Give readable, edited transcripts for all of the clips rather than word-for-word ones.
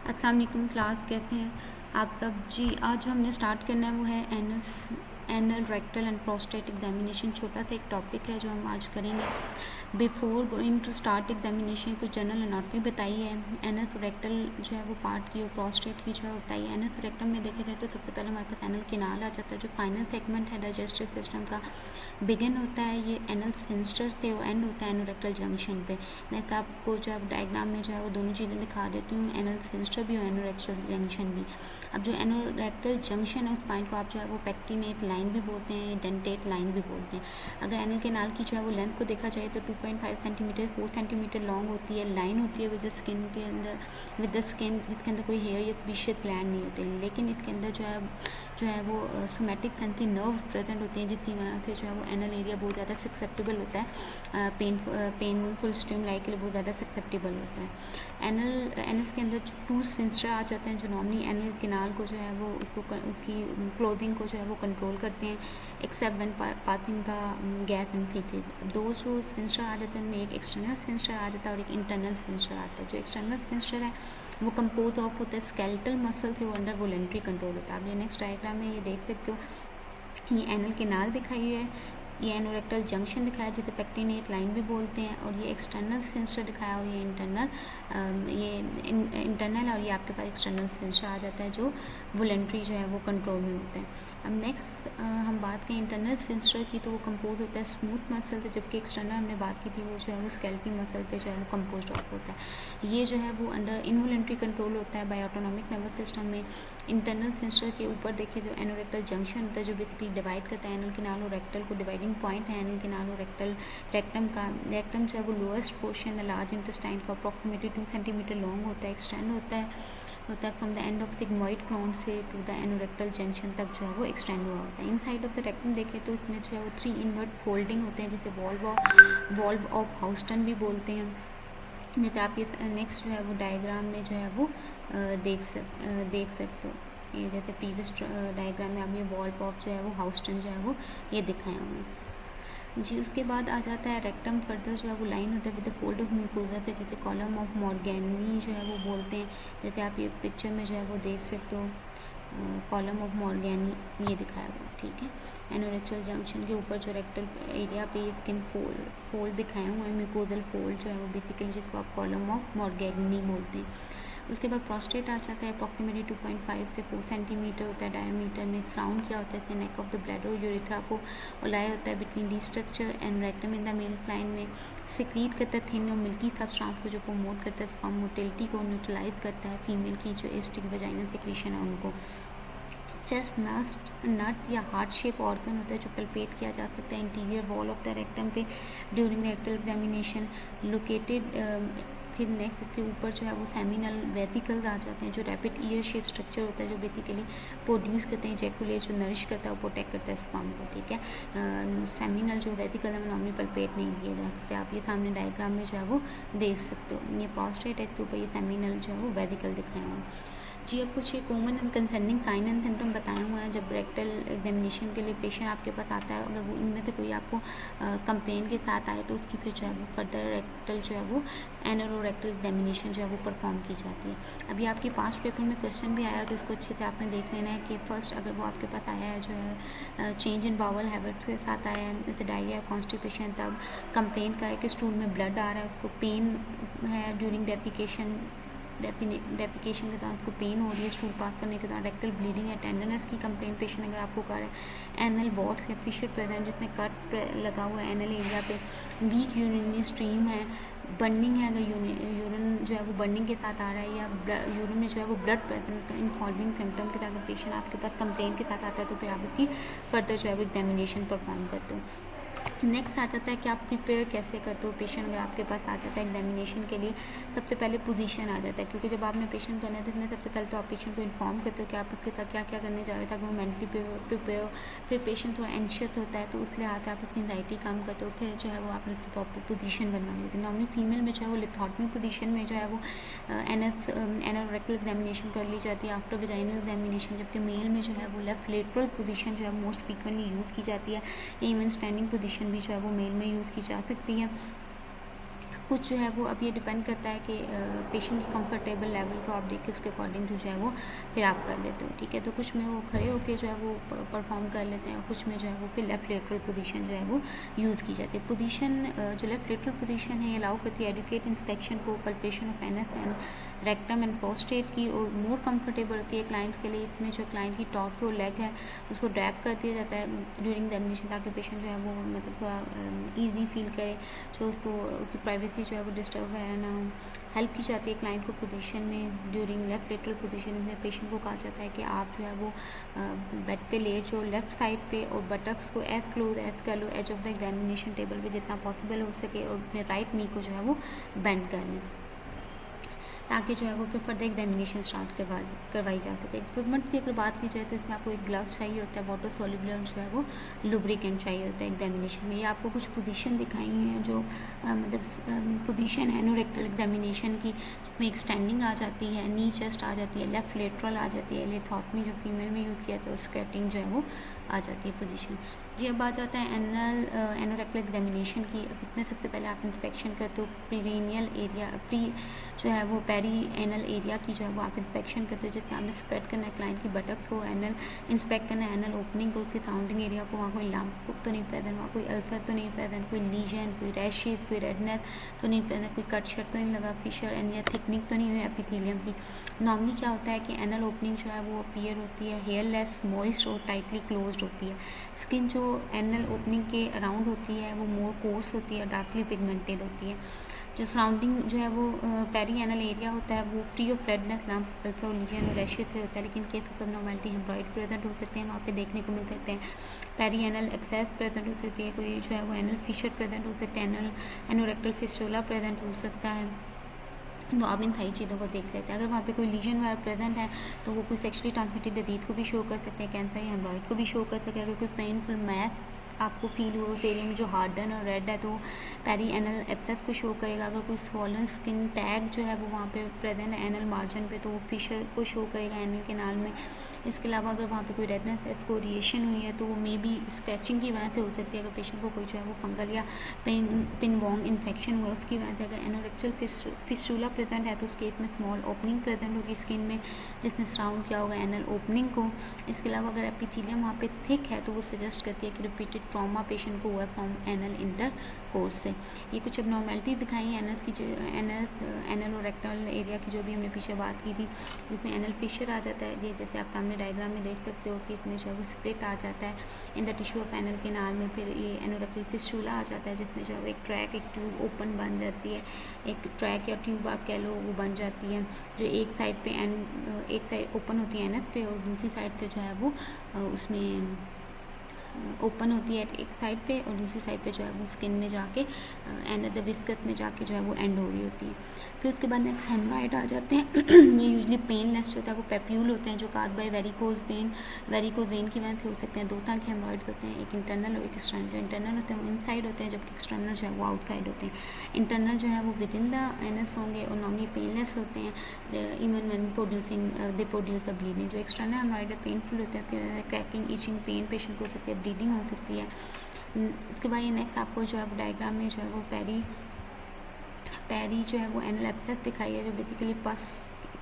अस्सलाम वालेकुम क्लास, कैसे हैं आप सब जी। आज जो हमने स्टार्ट करना है वो है anal rectal and prostate examination. छोटा सा एक टॉपिक है जो हम आज करेंगे। Before going to start examination कुछ जनरल एनाटॉमी बताई है। एनस रेक्टल जो है वो पार्ट की और प्रोस्टेट की जो है बताई है। एनस रेक्टम में देखा जाए तो सबसे पहले हमारे पास एनल केनाल आ जाता है, जो फाइनल सेगमेंट है डाइजेस्टिव सिस्टम का। बिगिन होता है ये एनल स्फिंक्टर से और एंड होता है एनोरेक्टल जंक्शन पे। नेक्स्ट आपको जो है डायग्राम में जो है वो दोनों चीज़ें दिखा देती हूँ, एनल स्फिंक्टर भी और एनोरेक्टल जंक्शन भी। अब जो एनोरेक्टल जंक्शन है उस पॉइंट को आप जो है वो पेक्टिनेट लाइन भी बोलते हैं, डेंटेट लाइन भी बोलते हैं। अगर एनल केनाल की जो है वो लेंथ को देखा जाए तो 2.5 सेंटीमीटर 4 सेंटीमीटर लॉन्ग होती है। लाइन होती है विद द स्किन के अंदर, विद द स्किन जिसके अंदर कोई हेयर या स्पीशियस ग्लैंड नहीं होते, लेकिन इसके अंदर जो है वो सोमैटिक सेंसरी नर्व्स प्रेजेंट होते हैं, जिसकी वजह से जो है वो एनल एरिया बहुत ज़्यादा सक्सेप्टेबल होता है, पेनफुल स्टिमुलाई के लिए बहुत ज़्यादा सक्सेप्टेबल होता है। एनस के अंदर जो टू सेंसर आ जाते हैं जो नॉर्मली एनल केनाल को जो है वो उसकी क्लोथिंग को जो है वो कंट्रोल करते हैं, except when passing the gas and faeces. दो जो सेंसर आ जाते हैं उनमें एक एक्सटर्नल सेंसर आ जाता है और एक इंटरनल सेंसर आता है। जो एक्सटर्नल सेंसर है वो कंपोज ऑफ होता है स्केलेटल मसल से, वो अंडर वोलेंट्री कंट्रोल होता है। आप ये नेक्स्ट डायग्राम में ये देख सकते हो, ये एनल केनाल दिखाई है, ये एनोरेक्टल जंक्शन दिखाया जिसे पेक्टिनेट लाइन भी बोलते हैं, और ये एक्सटर्नल सेंसर दिखाया और ये इंटरनल और ये आपके पास एक्सटर्नल सेंसर आ जाता है जो वोलेंट्री जो है वो कंट्रोल में होता है। अब नेक्स्ट हम बात करें इंटरनल सेंसर की, तो वो कंपोज होता है स्मूथ मसल से, जबकि एक्सटर्नल हमने बात की थी वो जो है वो स्केलेटल मसल पे जो है वो कंपोज ऑफ होता है। ये जो है वो अंडर इनवोलेंट्री कंट्रोल होता है बाय ऑटोनॉमिक नर्वस सिस्टम में। इंटरनल सेंसर के ऊपर देखिए जो एनोरेक्टल जंक्शन होता है जो बेसिकली डिवाइड करता है एनल केनाल और रेक्टल को, डिवाइडिंग पॉइंट है एनल केनाल और रेक्टम का। रेक्टम जो है वो लोएस्ट पोर्शन है लार्ज इंटेस्टाइन का, अप्रॉक्सीमेटली 2 सेंटीमीटर लॉन्ग होता है, एक्सटेंड होता है from the end of sigmoid colon से टू द एनोरेक्टल जंक्शन तक जो है वो एक्सटेंड हुआ होता है। Inside of the rectum देखें तो इसमें जो है वो 3 इनवर्ट फोल्डिंग होते हैं जिसे वॉल्व ऑफ हाउस्टन भी बोलते हैं। जैसे आप ये नेक्स्ट जो है वो डायग्राम में जो है वो देख सकते हो। ये जैसे प्रीवियस डायग्राम में आप ये वॉल्व ऑफ जो है वो हाउस्टन जो है वो ये दिखाए हुए हैं जी। उसके बाद आ जाता है रेक्टम। फर्दर जो है वो लाइन होता है with the fold of mucosa से, जैसे कॉलम ऑफ मॉर्गेनी जो है वो बोलते हैं। जैसे आप ये पिक्चर में जो है वो देख सकते हो, कॉलम ऑफ मॉर्गेनी ये दिखाया हुआ, ठीक है। एनोरेक्टल जंक्शन के ऊपर जो रेक्टल एरिया पे स्किन फोल्ड दिखाए हुए हैं, म्यूकोजल फोल्ड जो है वो बेसिकली जिसको आप कॉलम ऑफ मॉर्गेनी बोलते हैं। उसके बाद प्रोस्टेट आ जाता है, अप्रॉक्सीमेटली 2.5 से 4 सेंटीमीटर होता है डायमीटर में। सराउंड किया होता है नेक ऑफ द ब्लैडर और यूरिथ्रा को, और लाया होता है between the structure and rectum in the male line में। सिक्रीट करता है थिन और मिल्की सब्सटेंस को जो प्रमोट करता है स्पर्म मोटिलिटी को, न्यूट्रलाइज करता है फीमेल की जो एस्टिक वजाइनल सिक्रीशन है उनको। चेस्ट नट या हार्ट शेप ऑर्गन होता है जो पल्पेट किया जा सकता है interior wall of the rectum पे ड्यूरिंग रेक्टल एग्जामिनेशन लोकेटेड। फिर नेक्स्ट इसके ऊपर जो है वो सेमिनल वेसिकल्स आ जाते हैं जो रैपिड ईयर शेप स्ट्रक्चर होता है जो बेसिकली प्रोड्यूस करते हैं जैकुलेट, जो नरिश करता है वो प्रोटेक्ट करता है स्पर्म को, ठीक है। सेमिनल जो वेसिकल है वो नॉर्मली पल्पेट नहीं किए जा सकते। आप ये सामने डायग्राम में जो है वो देख सकते हो, ये प्रोस्टेट है, इसके ऊपर ये सेमिनल जो है वो वेसिकल दिखाए हुए हैं जी। अब कुछ ये common and concerning sign and symptom बताए हुए हैं जब रेक्टल एग्जामिनेशन के लिए पेशेंट आपके पास आता है। अगर वो इनमें से कोई आपको कंप्लेन के साथ आए तो उसकी फिर जो है वो फर्दर रेक्टल जो है वो एनोरेक्टल एग्जामिनेशन जो है वो परफॉर्म की जाती है। अभी आपके पास्ट पेपर में क्वेश्चन भी आया तो उसको अच्छे से आपने देख लेना है कि फर्स्ट अगर वो आपके पास आया है जो है चेंज इन बाउल हैबिट्स के साथ आया है, जैसे डायरिया कॉन्स्टिपेशन, तब कंप्लेन का है कि स्टूल में ब्लड आ रहा है, उसको पेन है ड्यूरिंग डेफिकेशन के दौरान उसको पेन हो रही है, स्टूल पास करने के दौरान रेक्टल ब्लीडिंग या टेंडरनेस की कंप्लेन पेशेंट अगर आपको कर रहा है, एनल वॉट्स या फिशर प्रेजेंट जिसमें कट लगा हुआ है एनल एरिया पे, वीक यूरिनरी स्ट्रीम है, बर्निंग है, अगर यूरिन जो है वो बर्निंग के साथ आ रहा है या यूरिन में जो है वो ब्लड प्रेजेंट, तो इन फॉलोइंग सिम्टम के साथ अगर पेशेंट आपके पास कंप्लेन के साथ आता है तो फिर आप उसकी फर्दर जो है वो एग्जामिनेशन परफॉर्म करते हो। नेक्स्ट आ जाता है कि आप प्रिपेयर कैसे करते हो पेशेंट अगर आपके पास आ जाता है एग्जामिनेशन के लिए। सबसे पहले पोजीशन आ जाता है, क्योंकि जब आपने पेशेंट करना है तो इसमें सबसे पहले तो आप पेशेंट को इन्फॉर्म करते हो कि आप उसके साथ क्या क्या करने जा रहे हो ताकि वो मेंटली प्रिपेयर हो। फिर पेशेंट थोड़ा एंशियस होता है तो उस लिहाज से आप उसकी एंजाइटी कम करते हो। फिर जो है वो आपने उसकी प्रॉपर पोजीशन बनवानी होती है। नॉर्मली फीमेल में जो है वो लिथॉटमी पोजीशन में जो है वो एनोरेक्टल एग्जामिनेशन कर ली जाती है आफ्टर वजाइनल एग्जामिनेशन, जबकि मेल में जो है वो लेफ्ट लेटरल पोजीशन जो है मोस्ट फ्रीक्वेंटली यूज़ की जाती है। इवन स्टैंडिंग पोजीशन भी जो है वो मेल में यूज़ की जा सकती है। कुछ जो है वो अब ये डिपेंड करता है कि पेशेंट की कंफर्टेबल लेवल को आप देख के उसके अकॉर्डिंग जो है वो फिर आप कर लेते हो, ठीक है। तो कुछ में वो खड़े होके जो है वो परफॉर्म कर लेते हैं, और कुछ में जो है वो फिर लेफ्ट लेटरल पोजीशन जो है वो यूज़ की जाती है। पोजीशन जो लेफ्ट लेटरल पोजीशन है ये अलाउ करती है एडुकेट इंस्पेक्शन को, palpation of anus and rectum and prostate की, और मोर कंफर्टेबल होती है क्लाइंट के लिए। इसमें जो क्लाइंट की टॉर्थ और लेग है उसको ड्रैप कर दिया जाता है ड्यूरिंग द एडमिशन, ताकि पेशेंट जो है वो मतलब थोड़ा ईजी फील करे, जो उसको उसकी प्राइवेसी जो है वो डिस्टर्ब है ना हो। हेल्प की जाती है क्लाइंट को पोजीशन में ड्यूरिंग लेफ्ट लेटरल पोजीशन में। पेशेंट को कहा जाता है कि आप जो है वो बेड पे लेट जो लेफ्ट साइड पे, और बटक्स को एज क्लोज एज कर लो edge of the examination table पे जितना पॉसिबल हो सके, और अपने राइट नी को जो है वो बेंड कर लें, ताकि जो है वो फिर फर्दर एग्जामिनेशन स्टार्ट करवाई जा सके। इक्विपमेंट की अगर बात की जाए तो इसमें आपको एक ग्लव्स चाहिए होता है, वाटर सोल्यूबल जो है वो लुब्रिकेंट चाहिए होता है एग्जामिनेशन में। ये आपको कुछ पोजीशन दिखाई हैं जो मतलब पोजीशन है एनोरेक्टल एग्जामिनेशन की, जिसमें एक स्टैंडिंग आ जाती है, नी चेस्ट आ जाती है, लेफ्ट लेटरल आ जाती है, लेथॉटमी जो फीमेल में यूज़ किया था, स्केटिंग जो है वो आ जाती है पोजीशन। जी अब आ जाता है एनोरेक्टल एग्जामिनेशन की। अब इसमें सबसे पहले आप इंस्पेक्शन करते हो प्रीनियल एरिया, प्री जो है वो पेरी एनल एरिया की जो है वो आप इंस्पेक्शन करते हो, जिससे आपने स्प्रेड करना है क्लाइंट की बटक्स को, एनल इंस्पेक्ट करना है, एनल ओपनिंग को, उसकी साउंडिंग एरिया को, वहाँ कोई लंप तो नहीं प्रेजेंट, वहाँ कोई अल्सर तो नहीं प्रेजेंट, कोई लीजन, कोई रैशेज, कोई रेडनेस तो नहीं प्रेजेंट, कोई कट शट तो नहीं लगा, फिशर एंड या थिकनिंग तो नहीं हुई एपिथेलियम की। नॉर्मली क्या होता है कि एनल ओपनिंग जो है वो अपीयर होती है हेयरलेस, मॉइस्ट और टाइटली क्लोज्ड होती है। स्किन जो एनल ओपनिंग के अराउंड होती है वो मोर कोर्स होती है, डार्कली पिगमेंटेड होती है। जो सराउंडिंग जो है वो पेरी एनल एरिया होता है वो free of redness, lump, ulcer, lesion और रैशेज से होता है, लेकिन case of abnormality haemorrhoid present हो सकते हैं, वहाँ पे देखने को मिल सकते हैं। पेरी एनल एब्सेस प्रेजेंट हो सकती है, कोई जो है वो एनल फिशर प्रेजेंट हो सकता है, एनल एनोरेक्टल फिस्टुला प्रेजेंट हो सकता है। तो आप इन सारी चीज़ों को देख लेते हैं। अगर वहाँ पे कोई लीजन वगैरह प्रेजेंट है तो वो कोई सेक्सुअली ट्रांसमिटेड डिजीज़ को भी शो कर सकते हैं, कैंसर या हेमरॉइड को भी शो कर सकते हैं। अगर कोई पेनफुल मैथ आपको फील हो उस एरिया में जो हार्डन और रेड है तो पेरी एनल एब्सेस को शो करेगा। अगर कोई स्वॉलन स्किन टैग जो है वो वहाँ पे प्रेजेंट है एनल मार्जिन पे तो वो फिशर को शो करेगा एनल के नाल में। इसके अलावा अगर वहाँ पे कोई रेडनेस एक्सकोरिएशन हुई है तो वो मे बी स्क्रैचिंग की वजह से हो सकती है। अगर पेशेंट को कोई जो है वो फंगल या पिनवॉन्ग इन्फेक्शन हुआ उसकी वजह से। अगर एनोरेक्टल फिस्टुला प्रेजेंट है तो उस केस में स्मॉल ओपनिंग प्रेजेंट होगी स्किन में जिसने सराउंड किया होगा एनल ओपनिंग को। इसके अलावा अगर एपिथेलियम वहाँ पे थिक है तो वो सजेस्ट करती है कि रिपीटेड ट्रॉमा पेशेंट को हुआ है फ्रॉम एनल इंटर कोर्स से। ये कुछ एबनॉर्मलिटी दिखाई है एनस की, जो एनल और रेक्टल एरिया की जो भी हमने पीछे बात की थी, जिसमें एनल फिशर आ जाता है। ये जैसे आप सामने डायग्राम में देख सकते हो कि इसमें जो है वो स्प्लिट आ जाता है in the tissue of anal के नाल में। फिर ये एनोरेक्टल फिस्टुला आ जाता है जिसमें जो है एक ट्रैक, एक ट्यूब ओपन बन जाती है, एक ट्रैक या ट्यूब आप कह लो वो बन जाती है, जो एक साइड पे एक साइड ओपन होती है एनस पे और दूसरी साइड से जो है वो उसमें ओपन होती है एक साइड पे और दूसरी साइड पे जो है वो स्किन में जाके एंड द विस्कस में जाके जो है वो एंड हो रही होती है। फिर उसके बाद नेक्स्ट हेमरॉइड आ जाते हैं। ये यूजली पेनलेस होता है, वो पेप्यूल होते हैं जो काज बाय वेरिकोज वेन की वजह से हो सकते हैं। दो तरह के हेमरॉइड्स होते हैं, एक इंटरनल और एक एक्सटर्नल। जो इंटरनल होते हैं वो इनसाइड होते हैं जबकि एक्सटर्नल जो है वो आउटसाइड होते हैं। इंटरनल जो है वो विद इन द एनस होंगे और नॉर्मली पेनलेस होते हैं even when producing they produce the bleeding. जो एक्सटर्नल हेमरॉइड पेनफुल होते हैं, उसकी वजह से क्रैकिंग, इचिंग, पेन पेशेंट को हो सकती है, ब्लीडिंग हो सकती है। उसके बाद ये नेक्स्ट आपको जो है वो डायग्राम में जो है वो पेरी जो है वो एनल एब्सेस दिखाई है, जो बेसिकली पस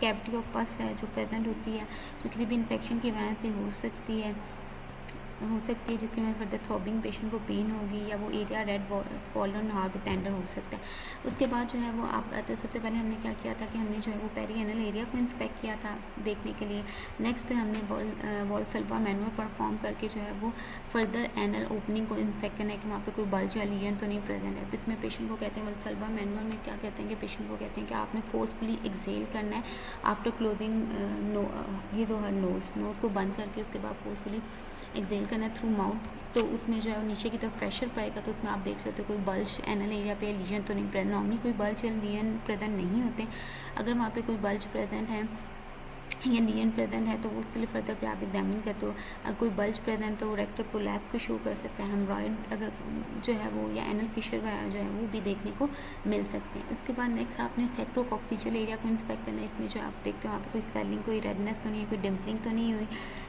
कैविटी ऑफ पस है जो प्रेजेंट होती है, जो किसी भी इन्फेक्शन की वजह से हो सकती है जिसकी वजह से फर्दर थ्रॉबिंग पेशेंट को पेन होगी या वो area red fallen hard tender हो सकता है। उसके बाद जो है वो आप तो सबसे पहले हमने क्या किया था कि हमने जो है वो पेरी एनल एरिया को इंस्पेक्ट किया था देखने के लिए। नेक्स्ट फिर हमने वॉल्सल्वा मैनुअल परफॉर्म करके जो है वो फर्दर एनल ओपनिंग को इंस्पेक्ट करना है कि वहाँ पे कोई बल्ज या लीजन तो नहीं प्रेजेंट है। इसमें पेशेंट को कहते हैं वॉल्सल्वा मैनुअल में क्या कहते हैं कि पेशेंट को कहते हैं कि आपने फोर्सफुली एक्सेल करना है आफ्टर क्लोजिंग हर नोज़ को बंद करके उसके बाद फोर्सफुली एक्सेल करना थ्रू माउथ। तो उसमें जो है नीचे की तरफ प्रेशर पड़ेगा तो उसमें आप देख सकते हो कोई बल्ज एनल एरिया पे लीजन तो नहीं प्रेजेंट। नॉर्मली कोई बल्ज या लीजन प्रेजेंट नहीं होते। अगर वहाँ पे कोई बल्ज प्रेजेंट है या लीजन प्रेजेंट है तो उसके लिए फर्दर पे आप एग्जामिन करते हो। अगर कोई बल्ज प्रेजेंट तो रेक्टल प्रोलैप्स को शो कर सकता है। हेमरॉइड अगर जो है वो या एनल फिशर वगैरह जो है वो भी देखने को मिल सकते हैं। उसके बाद नेक्स्ट आपने सेप्टोकॉक्सियल एरिया को इंस्पेक्ट करना है। इसमें जो आप देखते हो वहाँ पर कोई स्वेलिंग, कोई रेडनेस तो नहीं है, कोई डिम्पलिंग तो नहीं हुई,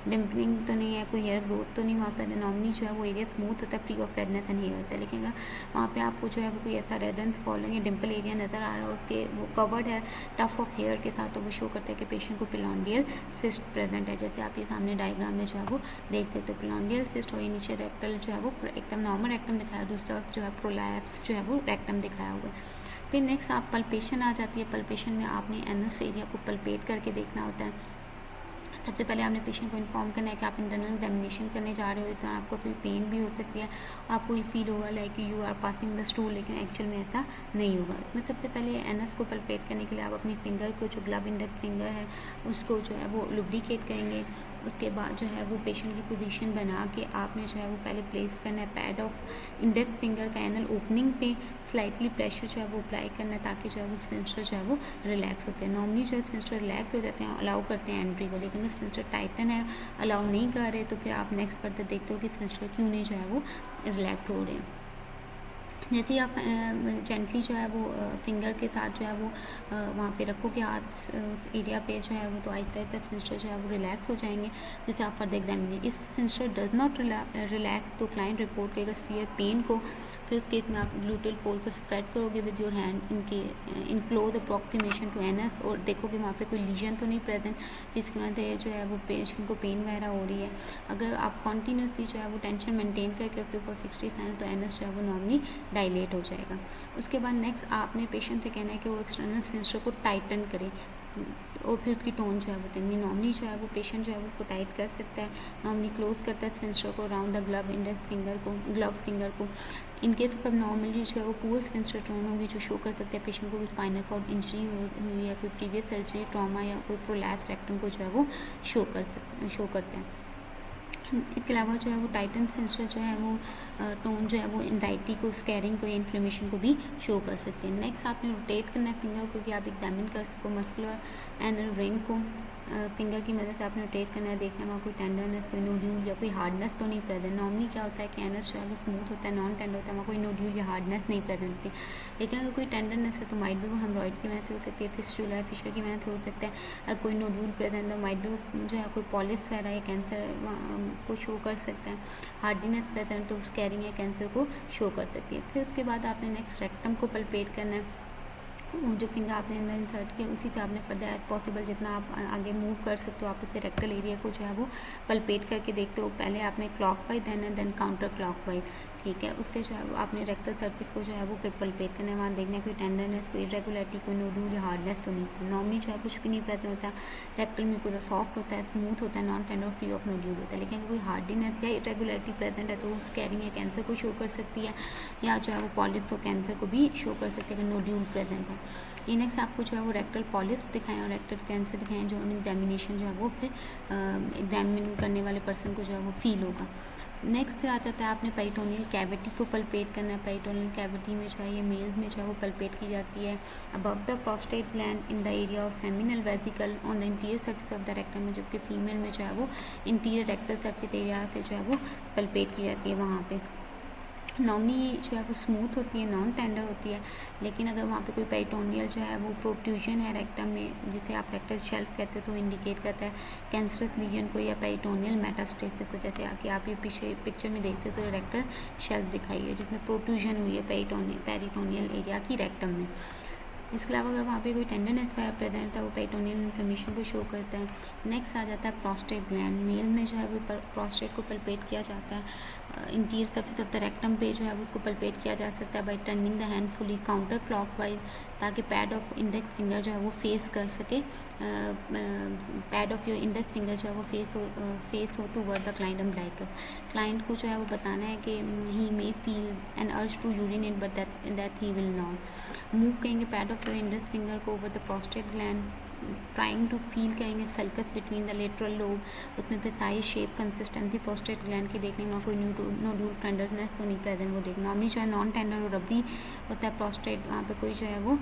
डिम्पलिंग तो नहीं है, कोई हेयर ग्रोथ तो नहीं वहाँ पर। नॉर्मली जो है वो एरिया स्मूथ होता है, free of redness and hair होता है। लेकिन अगर वहाँ पे आपको जो है वो कोई ऐसा रेडनेस फॉलोइंग या डिम्पल एरिया नज़र आ रहा है और उसके वो कवर्ड है टफ ऑफ हेयर के साथ, तो वो शो करता है कि पेशेंट को पिलोन्डियल सिस्ट प्रेजेंट है। जैसे आप ये सामने डायग्राम में जो है वो देख सकते हो, पिलोन्डियल सिस्ट और नीचे रेक्टल जो है वो एकदम नॉर्मल रेक्टम दिखाया, दूसरा जो है प्रोलैप्स जो है वो रेक्टम दिखाया हुआ है। फिर नेक्स्ट आप पल्पेशन आ जाती है। पल्पेशन में आपने एनस एरिया को पल्पेट करके देखना होता है। सबसे पहले आपने पेशेंट को इन्फॉर्म करना है कि आप इंटरनल एग्जामिनेशन करने जा रहे हो, इस तरह आपको कोई पेन भी हो सकती है, आपको ये फील होगा like you are passing the stool, लेकिन एक्चुअल में ऐसा नहीं होगा। इसमें सबसे पहले एनस को पल्पेट करने के लिए आप अपनी फिंगर को, जो ग्लब इंडेक्स फिंगर है उसको जो है वो लुब्रिकेट करेंगे। उसके बाद जो है वो पेशेंट की पोजीशन बना के आपने जो है वो पहले प्लेस करना है पैड ऑफ इंडेक्स फिंगर का एनल ओपनिंग पे स्लाइटली प्रेशर जो है वो अप्लाई करना है ताकि जो है वो स्फिंक्टर जो है वो रिलैक्स होते हैं। नॉर्मली जो है स्फिंक्टर रिलैक्स हो जाते हैं, अलाउ करते हैं एंट्री को, लेकिन अगर स्फिंक्टर टाइटन है, अलाउ नहीं कर रहे, तो फिर आप नेक्स्ट फर्दर देखते हो कि स्फिंक्टर क्यों नहीं जो है वो रिलैक्स हो रहे हैं। जैसे ही आप जेंटली जो है वो फिंगर के साथ जो है वो वहाँ पे रखोगे हाथ एरिया पे जो है वो, तो आहिस्ता आहिस्ता स्फिंक्टर जो है वो रिलैक्स हो जाएंगे। जैसे आप further examination if sphincter does not relax तो क्लाइंट रिपोर्ट करेगा स्फीयर पेन को। फिर उस केस में आप ग्लूटल फोल्ड को स्प्रेड करोगे विद योर हैंड इनके in close approximation to anus और देखोगे वहाँ पे कोई लीजन तो नहीं प्रेजेंट जिसकी वजह से जो है वो पेशेंट को पेन वगैरह हो रही है। अगर आप कॉन्टीन्यूसली जो है वो टेंशन मेंटेन करके रखते हो फॉर 60 सेकंड तो एनस जो है वो नॉर्मली डायलेट हो जाएगा। उसके बाद नेक्स्ट आपने पेशेंट से कहना है कि वो एक्सटर्नल स्फिंक्टर को टाइटन करे और फिर उसकी टोन जो है वो देंगे। नॉर्मली जो है वो पेशेंट जो है वो उसको टाइट कर सकता है, नॉर्मली क्लोज करता है स्फिंक्टर को around the glove index finger को, ग्लव फिंगर को। इनकेस ऑफ नॉर्मली जो है वो पूअर स्फिंक्टर टोन होगी जो शो कर सकते हैं पेशेंट को स्पाइनल कॉर्ड इंजरी हुई है, कोई प्रीवियस सर्जरी, ट्रॉमा या कोई प्रोलैप्स रेक्टम को जो है वो शो करते हैं। इसके अलावा जो है वो टाइटन स्फिंक्टर जो है वो टोन जो है वो एंजाइटी को, स्कैरिंग को, इन्फ्लेमेशन को भी शो कर सकते हैं। नेक्स्ट आपने रोटेट करना है फिंगर को कि आप एग्जामिन कर सको मस्कुलर एंड रिंग को। फिंगर की मदद से आपने रोटेट करना है, देखना है वहाँ कोई टेंडरनेस, कोई नोड्यूल या कोई हार्डनेस तो नहीं प्रेजेंट। नॉर्मली क्या होता है कि एनस जो है वो स्मूथ होता है, नॉन टेंडर होता है, वहाँ कोई नोड्यूल या हार्डनेस नहीं प्रेजेंट होती। लेकिन अगर कोई टेंडरनेस है तो माइट भी वो हेमरॉइड की वजह से हो सकती है, फिस्टुला फिशर की वजह से हो सकता है। अगर कोई नोड्यूल प्रेजेंट है माइट भी जो है कोई पॉलिस वगैरह या कैंसर को शो कर सकता है। हार्डनेस प्रेजेंट तो स्कैरिंग या कैंसर को शो कर सकती है। फिर उसके बाद आपने नेक्स्ट रेक्टम को पल्पेट करना है। जो फिंगर आपने अंदर इंसर्ट किया उसी से आपने फर्दर एज पॉसिबल जितना आप आगे मूव कर सकते हो आप उससे रेक्टल एरिया को जो है वो पल्पेट करके देखते हो। पहले आपने क्लॉकवाइज देन काउंटर क्लॉकवाइज, ठीक है। उससे जो है वो आपने रेक्टल सर्फेस को जो है वो फिर पल्पेट करना है, वहाँ देखना है कोई टेंडरनेस, कोई इरेगुलरिटी, कोई नोड्यूल या हार्डनेस तो नहीं। नॉर्मली जो है कुछ भी नहीं प्रेजेंट होता, रेक्टल में कोई सॉफ्ट होता है, स्मूथ होता है, non tender, free of nodule होता है। लेकिन अगर कोई हार्डनेस या इरेगुलरिटी प्रेजेंट है तो स्कैरिंग या कैंसर को शो कर सकती है, या जो है वो पॉलिप्स और कैंसर को भी शो कर सकती है अगर नोड्यूल प्रेजेंट है। ये नेक्स्ट आपको जो है वो रेक्टल पॉलिप्स दिखाएं और रेक्टल कैंसर दिखाएं, जो एग्जामिनेशन जो है वो फिर एग्जामिन करने वाले पर्सन को जो है वो फील होगा। नेक्स्ट फिर आ जाता है आपने पेरिटोनियल कैविटी को पल्पेट करना है। पेरिटोनियल कैविटी में जो है ये मेल्स में जो है वो पल्पेट की जाती है above the prostate gland in the area of seminal vesicle on the interior surface of the rectum में, जबकि फीमेल में जो है वो इंटीरियर रेक्टल सर्फेस एरिया से जो है वो पल्पेट की जाती है। वहाँ पे नॉर्मली जो है वो स्मूथ होती है, नॉन टेंडर होती है। लेकिन अगर वहाँ पे कोई पेरिटोनियल जो है वो प्रोट्रूजन है रेक्टम में, जिसे आप रेक्टल शेल्फ कहते हो, तो इंडिकेट करता है कैंसरस लीजन को या पेरिटोनियल मेटास्टेसिस को। जैसे कि आप ये पीछे पिक्चर में देखते हो तो रेक्टल शेल्फ दिखाई है जिसमें प्रोट्रूजन हुई है पेरिटोनियल एरिया की रेक्टम में। इसके अलावा अगर वहाँ पे कोई टेंडरनेस का प्रेजेंट है वो पेरिटोनियल इन्फ्लेमेशन को शो करता है। नेक्स्ट आ जाता है प्रोस्टेट ग्लैंड। मेल में जो है वो प्रोस्टेट को पल्पेट किया जाता है interior surface of the rectum पे जो है वो उसको पल्पेट किया जा सकता है by turning the hand fully counter clockwise, ताकि पैड ऑफ इंडेक्स फिंगर जो है वो फेस कर सके, pad of your index finger जो है वो फेस हो toward the client umbilicus. Client को जो है वो बताना है कि he may feel an urge to urinate but that he will not. Move करेंगे pad of your index finger को over the prostate gland, trying to feel करेंगे sulcus between the lateral lobe, उसमें फिर size, shape, consistency prostate gland की देखने में कोई nodule tenderness तो नहीं प्रेजेंट वो देखना। नॉर्मली जो है नॉन टेंडर और रबरी होता है प्रोस्टेट, वहाँ पे कोई जो है वो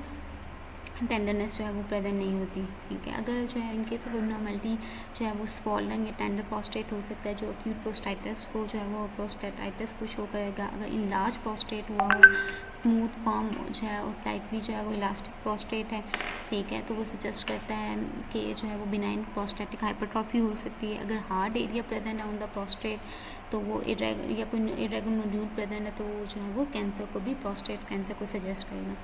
टेंडरनेस जो है वो प्रेजेंट नहीं होती, ठीक है। अगर जो है इनकेस ऑफ एबनॉर्मलिटी जो है वो स्वॉलन या टेंडर प्रोस्टेट हो सकता है, जो एक्यूट प्रोस्टाइटिस को जो है वो प्रोस्टेटाइटिस को शो करेगा। अगर इन लार्ज प्रोस्टेट हुआ हो, स्मूथ फॉर्म जो है और स्लाइटली जो है वो इलास्टिक प्रोस्टेट है, ठीक है, तो वो सजेस्ट करता है कि जो है वो बिनाइन प्रोस्टेटिक हाइपरट्रॉफी हो सकती है। अगर हार्ड एरिया प्रेजेंट है ऑन द प्रोस्टेट, तो वो या कोई इरेगुलर नोड्यूल प्रेजेंट है, तो वो जो है वो कैंसर को भी, प्रोस्टेट कैंसर को सजेस्ट करेगा।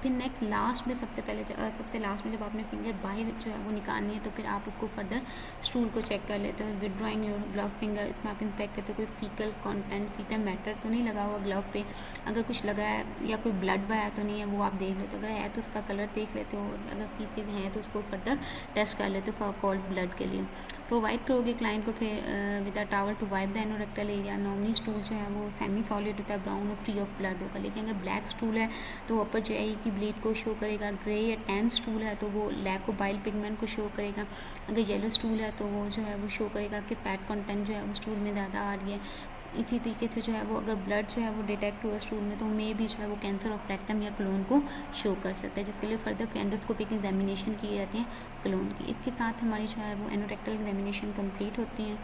फिर नेक्स्ट लास्ट में सबसे लास्ट में जब आपने फिंगर बाहर जो है वो निकालनी है, तो फिर आप उसको फर्दर स्टूल को चेक कर लेते हो विड्रॉइंग योर ग्लव फिंगर। इसमें आप इंस्पेक्ट करते हो कोई फीकल कंटेंट, फीटल मैटर तो नहीं लगा हुआ ग्लव पे। अगर कुछ लगा है या कोई ब्लड वाया तो नहीं है, वो आप देख लेते हो। अगर है तो उसका कलर देख लेते हो, अगर फीसेज हैं तो उसको फर्दर टेस्ट कर लेते हो फॉर कोल्ड ब्लड के लिए। प्रोवाइड करोगे क्लाइंट को फिर with a towel to wipe the anorectal area. Normally stool जो है वो सेमी सॉलिड होता है, ब्राउन और फ्री ऑफ ब्लड होगा। लेकिन अगर ब्लैक स्टूल है तो अपर GI की ब्लीड को शो करेगा। ग्रे या टैन स्टूल है तो वो लैक ऑफ बाइल पिगमेंट को शो करेगा। अगर येलो स्टूल है तो वो जो है वो शो करेगा कि फैट कंटेंट जो है वो स्टूल में ज़्यादा आ रही है। इसी तरीके से जो है वो अगर ब्लड जो है वो डिटेक्ट हुआ स्टूल में, तो मे भी जो है वो कैंसर ऑफ रेक्टम या क्लोन को शो कर सकता है, जिसके लिए फर्दर एंडोस्कोपिक एग्जामिनेशन की जाती है क्लोन की। इसके साथ हमारी जो है वो एनोरेक्टल एग्जामिनेशन कंप्लीट होती है।